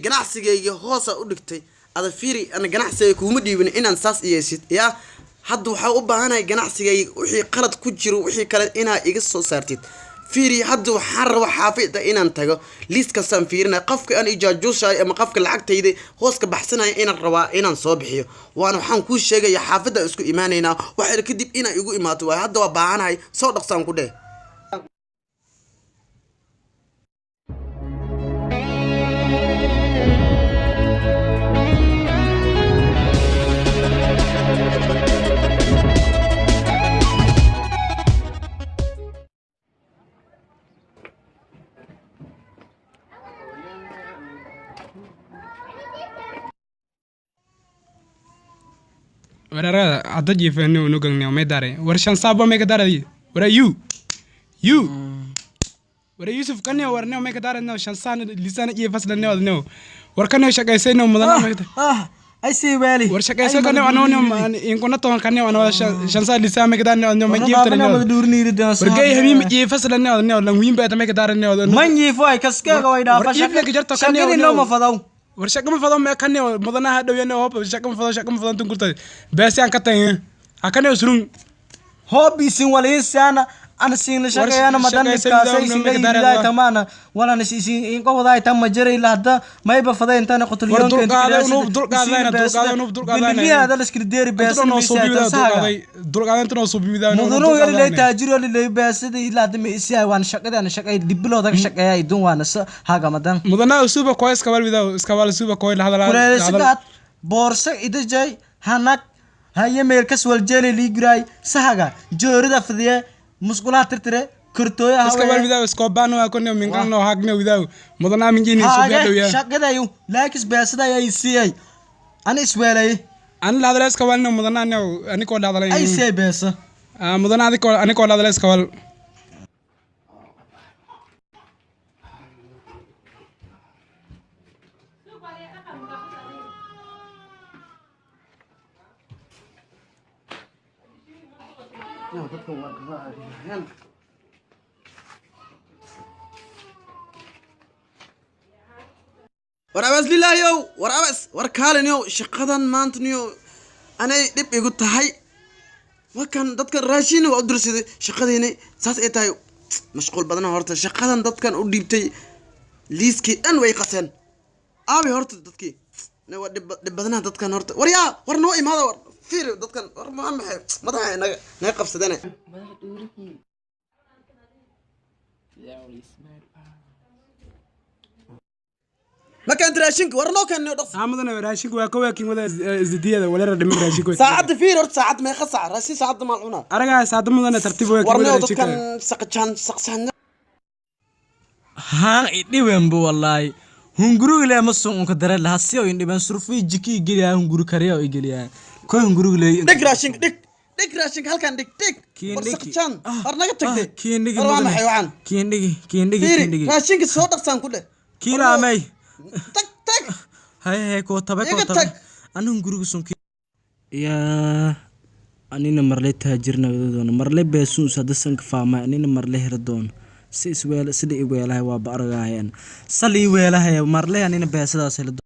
ganacsigayga hoos u dhigtay ada fiiri ana ganacsiga kuuma dhiibin inaan saas yeesid yaa hadda waxa u baahanahay ganacsigayga wixii qalad ku jiro wixii kale inaa iga soo saartid fiiri hadda waxaan rabaa xaafida inaan tago liiska san fiirina qofka aan ijaajuushay ama qofka lacagtayda hoos ka baxsanay inaan rabaa inaan soo bixiyo waxaan ku sheegay xaafida isku iimaanayna waxa kadib inaa igu imaato waa hadda waa baahanahay soo dhaqsan ku dheh Wara ada jifani unugang niyo may dare. Wara shan sabo may kadare di. Wara you. Wara Yusuf kanya wara niyo may kadare niyo shan sana lisan jifas la niyo niyo. Wara kanya shakay say niyo mudan may kadare. I see Welly. Wara shakay say kanya ano niyo in kuna to kanya ano shan sa lisan may kadare niyo may jifas la niyo. Wara gay habim jifas la niyo lang wim ba may kadare niyo. Man jifo ay kaska gaway da fa shakay no mafadaw. Warshaka ma fadon ma kanne mudanaha dhawyana hoob shaka ma fadon tun kurtay beesiyan ka tayn akane usurun hoobisin waliisana ana siin la shaqeeyana madan kaasay siin ilaa tamana wala nasiisin in qowday tam majiray lahda mayba faday intana qotliyoon kan hada la iskir deeri beesan dulqaadan tano suubida mudano yari taajiro lay beesada ilaa dama isii waan shaqadana shaqay diblooda ka shaqeeyay dun waana haga madan mudana suuba koys ka walbida iska wal suuba koy la hadalaa boorsa idajay hanak haye meel kas wal jeeli ligray sahaga joorida fidiye musqulaha tirtire kortooya hawe iska walbida iska baano waa kunno min qano hagne widaw mudana min jini suuba dhawiya shaqadayu laakis beesada ay siiyay ana isweelay an la hadalaa iska walno mudana ani ko hadalay ay siiyay beesa mudana ani ko hadalay iska wal waraabas lilaayo waraabas war kaaliniyo shaqadan maantaniyo anay dib igu tahay wakan dadka raashin waa u dirsaday shaqadeena saas ay tahay mashquul badan horta shaqadan dadkan u dhiibtay liiskii dhan way qaseen aabi horta dadkii waa dib badan dadkan horta war noo imaada war fiir dadkan war ma maxay madaxa naga qabsadana madaxa dhuuriki ما كانت راشينك ورنو كان يدخل عمدنا راشينك وكواكين ولا زديده ولا رد من راشينك ساعات في رد ساعات ما يخسع راسي ساعات مالعونه ارجع ساعات مدنا ترتيب ورنو كان سقجان سقسان ها ديوان بو والله هنغرو له مسون كدر لها سيو اندبان سرفي جيكي غليا هنغرو كريا اي غليا كو هنغرو له دك راشينك دك راشينك هلكان دك سقجان ورنغا تغدي كيندغي ما حيوان كيندغي راشينك سو دقسان كله كيلا ماي تك هاي كو تبع أنا هنقول سونك يا أنينا مرلي تهاجرنا بدون مرلي بيسون سادسنك فاما أنينا مرلي هردون سيس ويل سدي ويلها وبأرجعين صلي ويلها مرلي أنينا بيسدا سيل